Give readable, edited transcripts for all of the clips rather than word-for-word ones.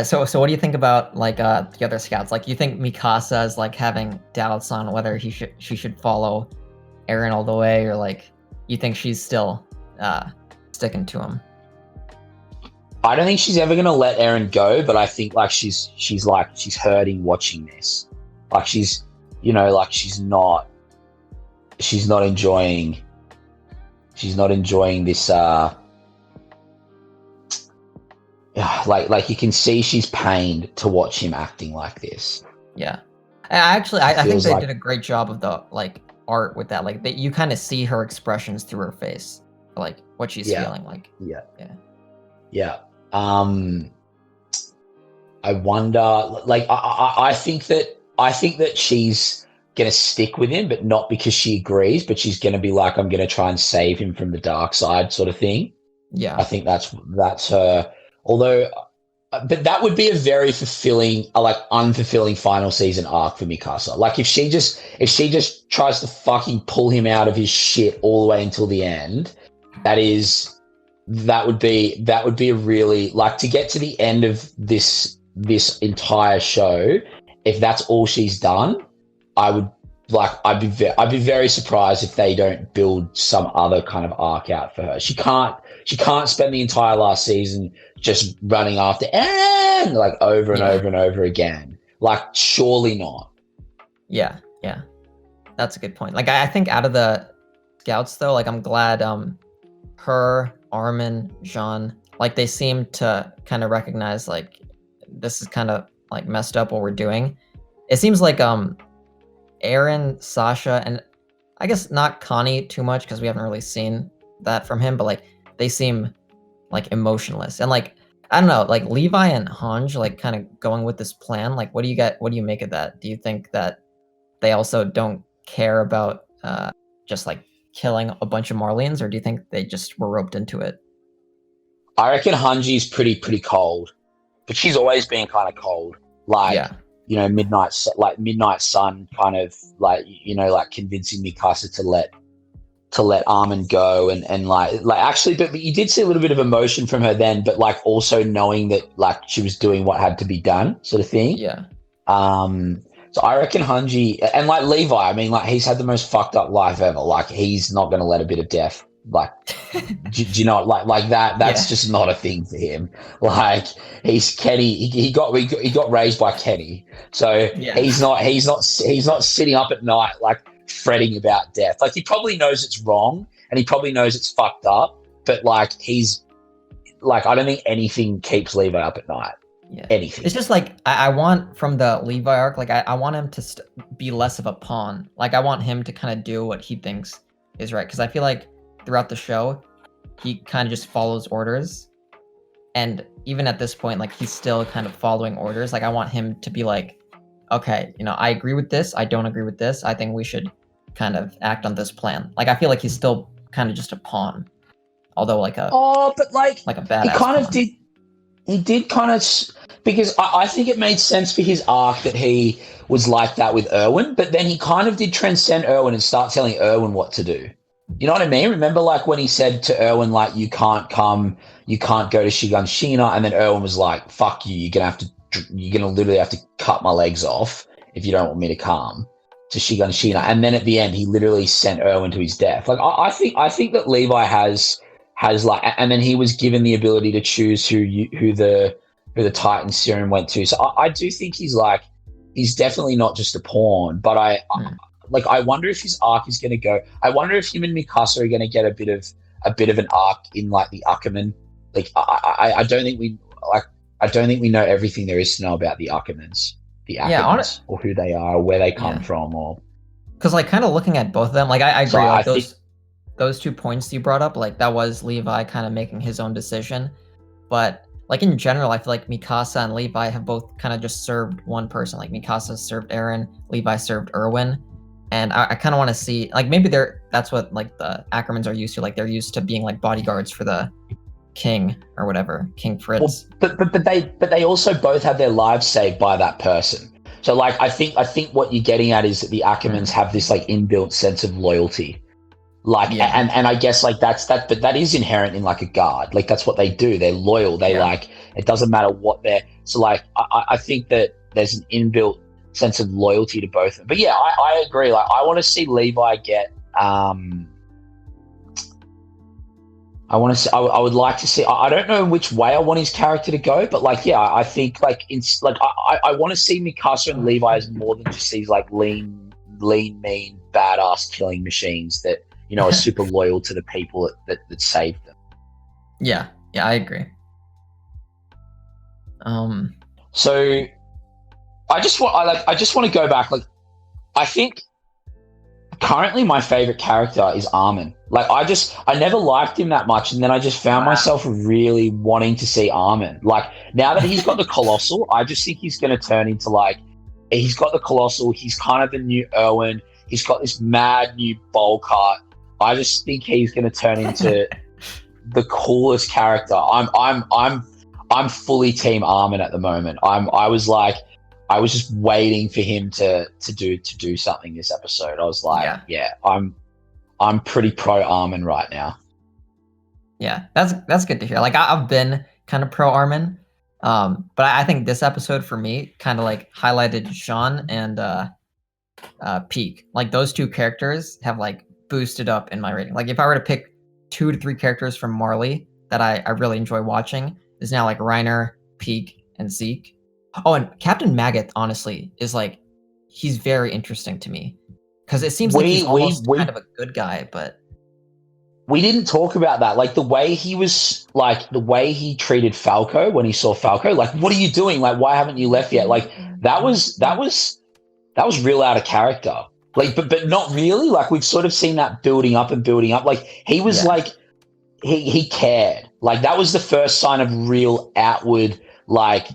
So what do you think about like the other scouts? Like, you think Mikasa is like having doubts on whether she should follow Eren all the way, or like you think she's still sticking to him? I don't think she's ever gonna let Eren go, but I think like she's hurting watching this. Like like she's not enjoying this like you can see she's pained to watch him acting like this. Yeah. I think they Like, did a great job of the like art with that. Like you kind of see her expressions through her face, like what she's yeah, feeling like. yeah, Yeah. yeah. I wonder. Like, I think that she's gonna stick with him, but not because she agrees, but she's gonna be like, I'm gonna try and save him from the dark side, sort of thing. I Yeah. think that's her. Although, but that would be a very fulfilling, like unfulfilling final season arc for Mikasa. Like if she just tries to fucking pull him out of his shit all the way until the end, that would be a really, like, to get to the end of this entire show. If that's all she's done, I would I'd be very surprised if they don't build some other kind of arc out for her. She can't spend the entire last season just running after and like over and Yeah. over and over again. Like, surely not. Yeah. Yeah. That's a good point. Like I think out of the scouts though, like I'm glad her, Armin, Jean, like they seem to kind of recognize like this is kind of like messed up what we're doing. It seems like Eren, Sasha, and I guess not Connie too much because we haven't really seen that from him, but like they seem like emotionless. And like I don't know, like Levi and Hanj like kind of going with this plan. Like what do you make of that? Do you think that they also don't care about just like killing a bunch of Marlians, or do you think they just were roped into it? I reckon Hanji's pretty cold, but she's always been kind of cold. Like, Yeah. Midnight Sun, kind of like, like convincing Mikasa to let Armin go, and like actually, but you did see a little bit of emotion from her then, but like also knowing that like she was doing what had to be done, sort of thing. Yeah. So I reckon Hanji, and like Levi, I mean, like he's had the most fucked up life ever. Like he's not going to let a bit of death. Like, do you know, like that? That's Yeah. just not a thing for him. Like he's Kenny. He got raised by Kenny, so Yeah. he's not sitting up at night like fretting about death. Like he probably knows it's wrong and he probably knows it's fucked up, but like he's like, I don't think anything keeps Levi up at night. Yeah. Anything. It's just like I want from the Levi arc, like I want him to be less of a pawn. Like I want him to kind of do what he thinks is right, because I feel like throughout the show he kind of just follows orders, and even at this point like he's still kind of following orders. Like I want him to be like, okay, I agree with this, I don't agree with this, I think we should kind of act on this plan. Like I feel like he's still kind of just a pawn, although like a But like a he badass kind of pawn. did. He did kind of, because I think it made sense for his arc that he was like that with Erwin, but then he kind of did transcend Erwin and start telling Erwin what to do. You know what I mean? Remember, like when he said to Erwin, like, you can't go to Shiganshina, and then Erwin was like, "Fuck you! You're gonna literally have to cut my legs off if you don't want me to come to Shiganshina." And then at the end, he literally sent Erwin to his death. Like I think that Levi has like, and then he was given the ability to choose who the Titan serum went to. So I do think he's definitely not just a pawn, but I wonder if his arc is going to go. I wonder if him and Mikasa are going to get a bit of an arc in like the Ackerman. Like I don't think we know everything there is to know about the Ackermans, or who they are, or where they come from, or because like kind of looking at both of them, like I agree. so Like those 2 points you brought up, like that was Levi kind of making his own decision. But like in general, I feel like Mikasa and Levi have both kind of just served one person. Like Mikasa served Eren, Levi served Erwin. And I kind of want to see, like maybe that's what like the Ackermans are used to. Like they're used to being like bodyguards for the king or whatever, King Fritz. Well, but they also both had their lives saved by that person. So like I think what you're getting at is that the Ackermans have this like inbuilt sense of loyalty. Like, and I guess like but that is inherent in like a guard. Like that's what they do. They're loyal. They like, it doesn't matter what they're, So like, I think that there's an inbuilt sense of loyalty to both of them. But yeah, I agree. Like, I want to see Levi get. I would like to see. I don't know which way I want his character to go, but like, yeah, I think like I want to see Mikasa and Levi as more than just these like lean, mean, badass killing machines that are super loyal to the people that saved them. Yeah, I agree. So I just want to go back. Like, I think currently my favorite character is Armin. Like, I never liked him that much, and then I just found myself really wanting to see Armin. Like, now that he's got the Colossal, I just think he's going to turn into like, he's got the Colossal, he's kind of the new Erwin, he's got this mad new bowl cut. I just think he's going to turn into the coolest character. I'm fully team Armin at the moment. I was just waiting for him to do something this episode. I was like, yeah, I'm pretty pro Armin right now. Yeah, that's good to hear. Like, I've been kind of pro Armin, but I think this episode for me kind of like highlighted Jean and Peak. Like, those two characters have like boosted up in my rating. Like, if I were to pick 2 to 3 characters from Marley that I really enjoy watching, is now like Reiner, Peak, and Zeke. Oh, and Captain Maggot, honestly, is like, he's very interesting to me because it seems like he's almost kind of a good guy, but we didn't talk about that. Like, the way he treated Falco when he saw Falco. Like, what are you doing? Like, why haven't you left yet? Like, that was real out of character. Like, but not really. Like, we've sort of seen that building up. Like, he was like, he cared. Like, that was the first sign of real outward, like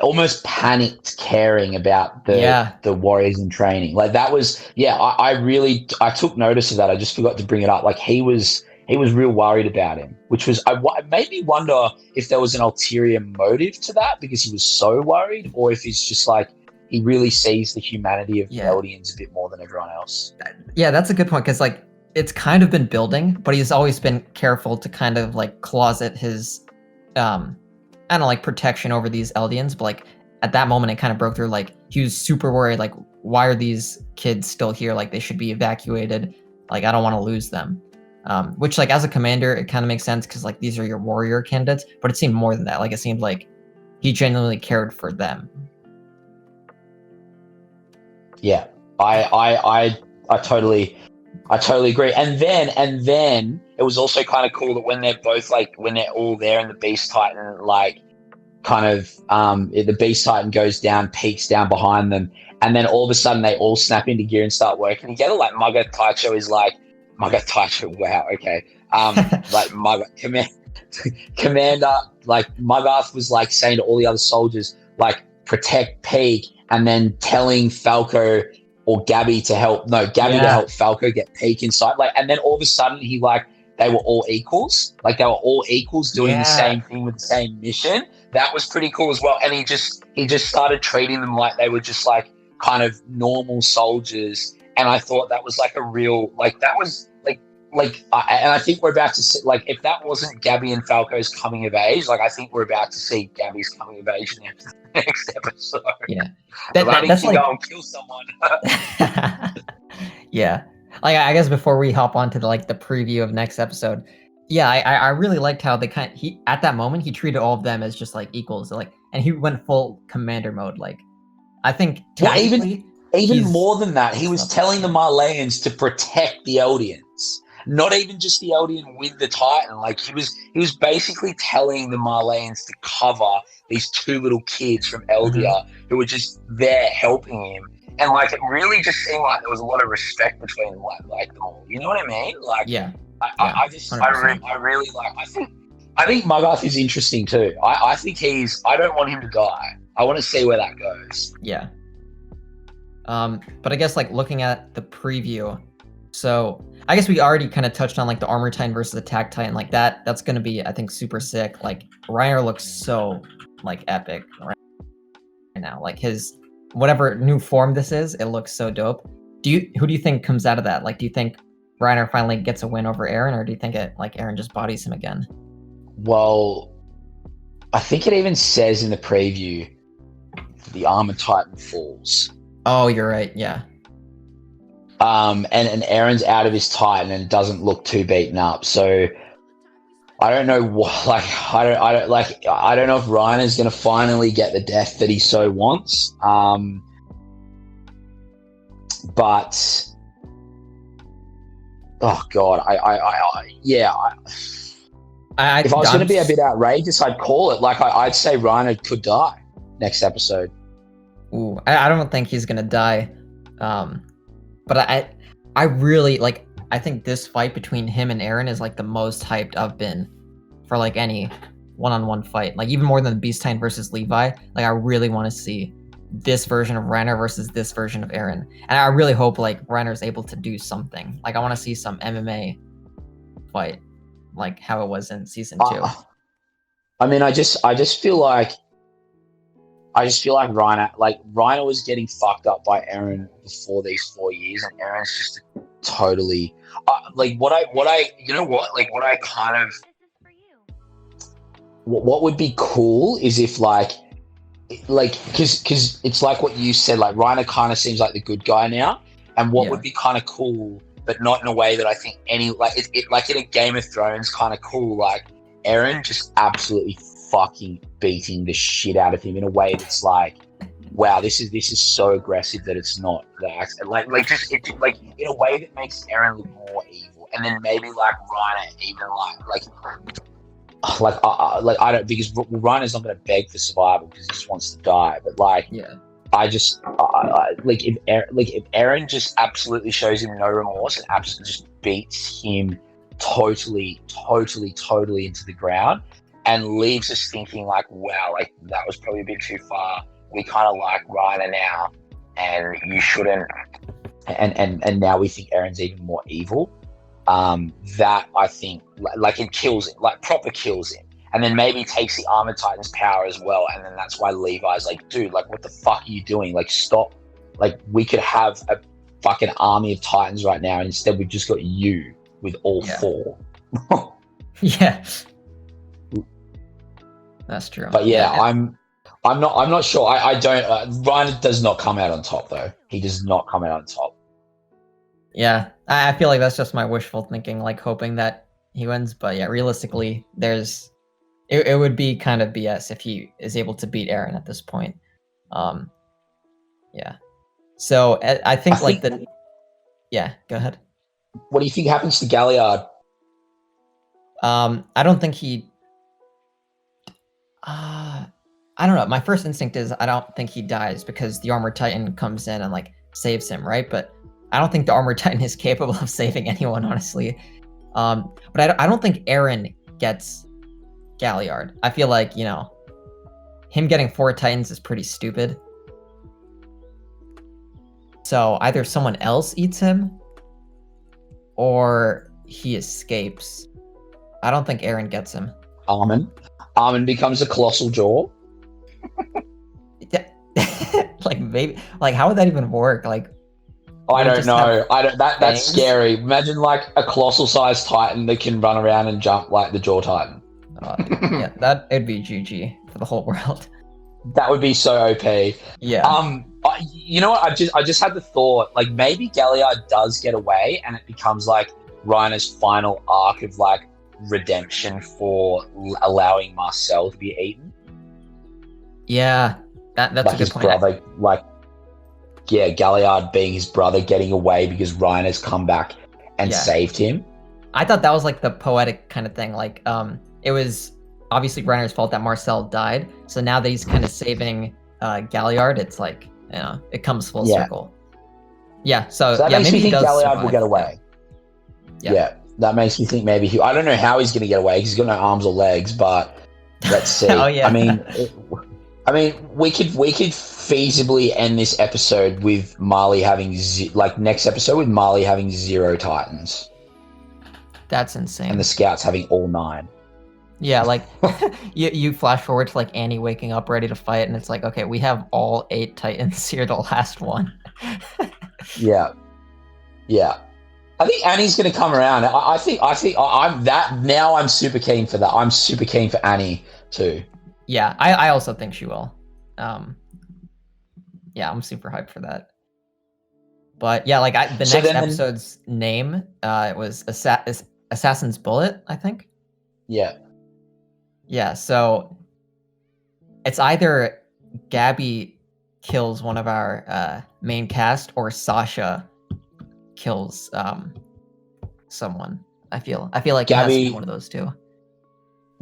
almost panicked caring about the warriors in training. Like, that was, I took notice of that. I just forgot to bring it up. Like, he was real worried about him, which was, it made me wonder if there was an ulterior motive to that because he was so worried, or if it's just like, he really sees the humanity of the Eldians a bit more than everyone else. Yeah, that's a good point, because like, it's kind of been building, but he's always been careful to kind of like closet his I don't know, like, protection over these Eldians. But like, at that moment it kind of broke through. Like, he was super worried, like, why are these kids still here? Like, they should be evacuated. Like, I don't want to lose them. Which, like, as a commander, it kind of makes sense because like, these are your warrior candidates, but it seemed more than that. Like, it seemed like he genuinely cared for them. Yeah, I totally agree. And then it was also kind of cool that when they're all there in the Beast Titan, like, kind of the Beast Titan goes down, Peaks down behind them, and then all of a sudden they all snap into gear and start working together. Like, Maga Taicho is like, Maga Taicho, wow, okay. Like, Maga Commander, like, Magath was like saying to all the other soldiers, like, protect Peak, and then telling Falco or Gabby to help Falco get Peak inside. Like, and then all of a sudden they were all equals. Like, they were all equals doing the same thing with the same mission. That was pretty cool as well. And he just started treating them like they were just like kind of normal soldiers. And I thought that was like a real, like, that was and I think we're about to see, like, if that wasn't Gabby and Falco's coming of age, like, I think we're about to see Gabby's coming of age in the next episode. Yeah. That's like, go and kill someone. Yeah. Like, I guess before we hop on to the preview of next episode, I really liked how he at that moment he treated all of them as just like equals, like, and he went full commander mode. Like, I think even more than that, he was telling the Marleyans to protect the Eldians. Not even just the Eldian with the Titan. Like, he was basically telling the Marleyans to cover these 2 little kids from Eldia who were just there helping him. And like, it really just seemed like there was a lot of respect between like them all. You know what I mean? Like, I really like. I think Magath is interesting too. I think I don't want him to die. I want to see where that goes. Yeah. But I guess, like, looking at the preview, so I guess we already kind of touched on like the Armor Titan versus Attack Titan, like that's gonna be, I think, super sick. Like, Reiner looks so like epic right now. Like, his whatever new form this is, it looks so dope. Who do you think comes out of that? Like, do you think Reiner finally gets a win over Eren, or do you think Eren just bodies him again? Well, I think it even says in the preview the Armored Titan falls. Oh, you're right. Yeah. And Aaron's out of his Titan and doesn't look too beaten up. So I don't know what, like, I don't know if Reiner's going to finally get the death that he so wants. But oh God, if I was going to be a bit outrageous, I'd call it. Like, I'd say Reiner could die next episode. Ooh, I don't think he's gonna die. But I really like. I think this fight between him and Eren is like the most hyped I've been for like any one-on-one fight. Like even more than Beast Titan versus Levi. Like I really want to see this version of Reiner versus this version of Eren, and I really hope like Reiner's able to do something. Like I want to see some MMA fight, like how it was in season 2. I mean, I just feel like Reiner was getting fucked up by Eren before these 4 years, and Eren's just totally what would be cool is if because it's like what you said, like Reiner kind of seems like the good guy now, and what would be kind of cool, but not in a way that I think like in a Game of Thrones kind of cool, like Eren just absolutely fucking beating the shit out of him in a way that's like, wow, this is so aggressive that it's not that, like in a way that makes Eren look more evil, and then maybe like Reiner even I don't, because Reiner's not going to beg for survival because he just wants to die, but I just if Eren just absolutely shows him no remorse and absolutely just beats him totally into the ground and leaves us thinking like, wow, like that was probably a bit too far. We kind of like Reiner now, and you shouldn't. And now we think Eren's even more evil. That I think like it kills him, like proper kills him, and then maybe takes the Armored Titan's power as well. And then that's why Levi's like, dude, like what the fuck are you doing? Like stop. Like we could have a fucking army of Titans right now, and instead we've just got you with all 4. Yeah. That's true. But I'm not sure. I don't. Reiner does not come out on top though. He does not come out on top. Yeah, I feel like that's just my wishful thinking, like hoping that he wins. But yeah, realistically, it would be kind of BS if he is able to beat Eren at this point. Yeah. So I think yeah, go ahead. What do you think happens to Galliard? I don't think he. I don't know. My first instinct is I don't think he dies because the Armored Titan comes in and like saves him, right? But I don't think the Armored Titan is capable of saving anyone, honestly. But I don't think Eren gets Galliard. I feel like, him getting 4 Titans is pretty stupid. So either someone else eats him or he escapes. I don't think Eren gets him. Armin becomes a colossal jaw. Like maybe, like how would that even work? Like I don't know. That's scary. Imagine like a colossal sized Titan that can run around and jump like the Jaw Titan. Yeah, it'd be GG for the whole world. That would be so OP. Yeah. You know what? I just had the thought, like maybe Galliard does get away, and it becomes like Reiner's final arc of like redemption for allowing Marcel to be eaten. Yeah, that's like a good his point. brother, Galliard being his brother getting away because Reiner's come back and saved him. I thought that was like the poetic kind of thing. Like, it was obviously Reiner's fault that Marcel died. So now that he's kind of saving Galliard, it's like, it comes full circle. Yeah. So that makes maybe me think Galliard survive. will get away. Yeah. That makes me think maybe I don't know how he's going to get away because he's got no arms or legs, but let's see. Oh, yeah. I mean, we could feasibly end this episode with Marley having next episode with Marley having 0 Titans. That's insane. And the Scouts having all 9. Yeah, like you flash forward to like Annie waking up ready to fight, and it's like, okay, we have all 8 Titans here, the last one. Yeah. I think Annie's going to come around. I think I'm that now. I'm super keen for that. I'm super keen for Annie too. Yeah, I also think she will. Yeah, I'm super hyped for that. But yeah, like the So next then, episode's name, it was Assassin's Bullet, I think. yeah, Yeah, so it's either Gabby kills one of our main cast or Sasha kills someone. I feel like it has to be one Gabby. of those two.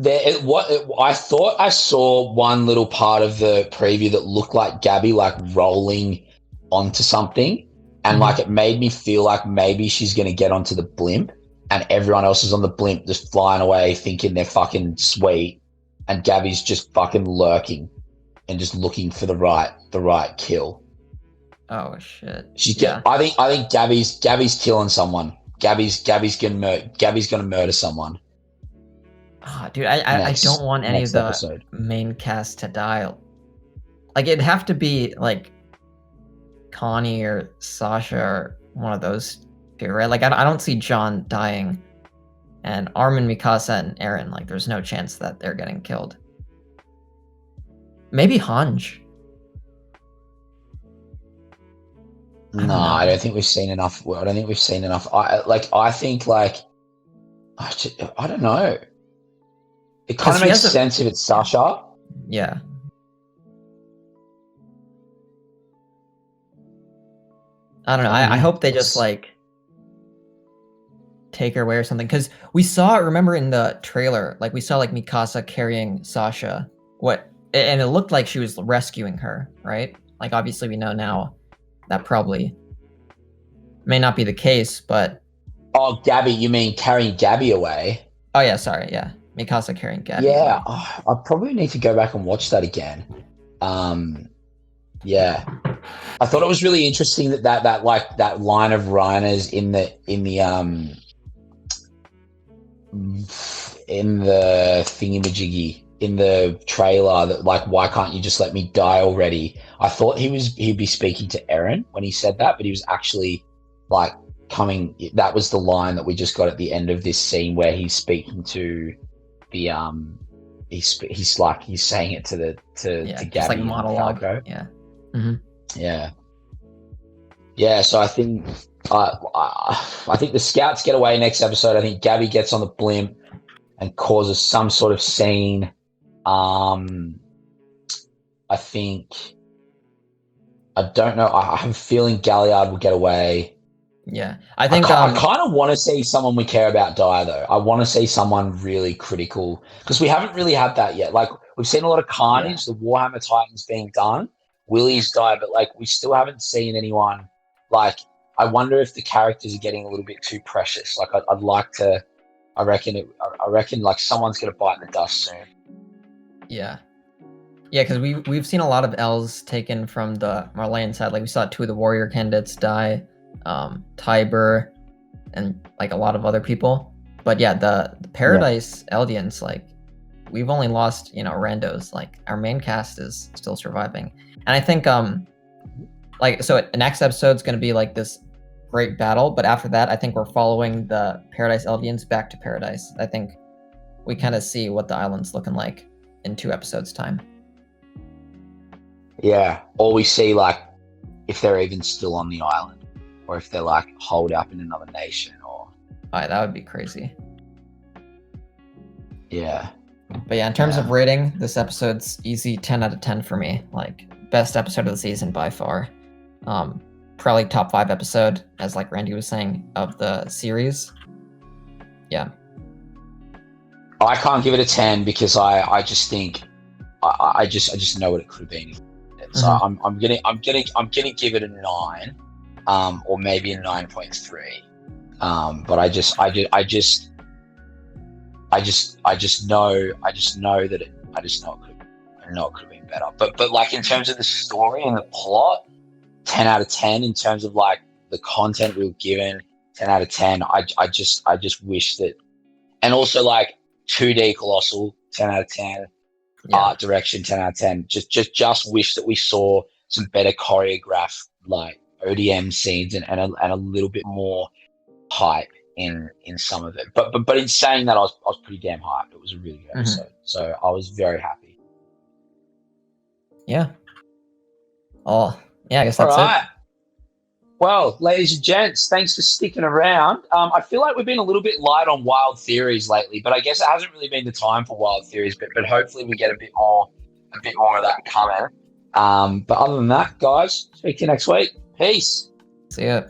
I thought I saw one little part of the preview that looked like Gabby like rolling onto something, and like it made me feel like maybe she's gonna get onto the blimp, and everyone else is on the blimp just flying away thinking they're fucking sweet, and Gabby's just fucking lurking and just looking for the right kill. Oh shit. She's Yeah. get. I think Gabby's killing someone. Gabby's gonna murder someone. Oh, dude, I don't want any of Next the episode. main cast to die. Like it'd have to be like Connie or Sasha or one of those two, right? Like I don't see John dying, and Armin, Mikasa, and Eren. Like there's no chance that they're getting killed. Maybe Hanj. No, I don't think we've seen enough. I don't think we've seen enough. I think I don't know. It kind of makes sense if it's Sasha. Yeah. I don't know. I hope they just like take her away or something, because we saw, remember in the trailer, like we saw like Mikasa carrying Sasha, and it looked like she was rescuing her, right? Like obviously we know now that probably may not be the case, but Oh, Gabby, you mean carrying Gabby away? oh yeah, sorry, yeah, Mikasa carrying Gabby Yeah, away. I probably need to go back and watch that again. Yeah, I thought it was really interesting that like that line of Reiner's in the thingamajiggy in the trailer, that like, why can't you just let me die already? I thought he'd be speaking to Eren when he said that, but he was actually like that was the line that we just got at the end of this scene where he's speaking to the he's saying it to Gabby, just like monologue. Falco. Yeah. Yeah, so I think I think the scouts get away next episode. I think Gabby gets on the blimp and causes some sort of scene. I don't know. I have a feeling Galliard will get away. Yeah, I think I kind of want to see someone we care about die, though. I want to see someone really critical, because we haven't really had that yet. Like, we've seen a lot of carnage, the Warhammer Titans being done. Willie's died, but like we still haven't seen anyone. Like, I wonder if the characters are getting a little bit too precious. Like, I'd like to. I reckon like someone's gonna bite in the dust soon. Yeah, because we've seen a lot of L's taken from the Marleyan side. Like we saw 2 of the warrior candidates die, Tiber, and like a lot of other people. But yeah, the Paradise Eldians, like we've only lost randos. Like our main cast is still surviving, and I think like so the next episode's gonna be like this great battle, but after that, I think we're following the Paradise Eldians back to Paradise. I think we kind of see what the island's looking like in 2 episodes' time. Yeah, or we see like if they're even still on the island, or if they're like holed up in another nation, or. That would be crazy. Yeah. But yeah, in terms of rating, this episode's easy 10 out of 10 for me. Like best episode of the season by far. Probably top 5 episode, as like Randy was saying, of the series. Yeah. I can't give it a 10 because I just think I just know what it could have been. So I'm gonna give it a 9, or maybe a 9.3. But I just know that it could have been better. But like in terms of the story and the plot, 10 out of 10. In terms of like the content we were given, 10 out of 10. I just wish that, and also like 2D Colossal, 10 out of 10. Art direction, 10 out of 10. Just wish that we saw some better choreographed like ODM scenes and a little bit more hype in some of it. But in saying that, I was pretty damn hyped. It was a really good episode, so I was very happy. Yeah. Oh, yeah, I guess All that's right. Well, ladies and gents, thanks for sticking around. I feel like we've been a little bit light on wild theories lately, but I guess it hasn't really been the time for wild theories. But hopefully we get a bit more of that coming. But other than that, guys, speak to you next week. Peace. it. See ya.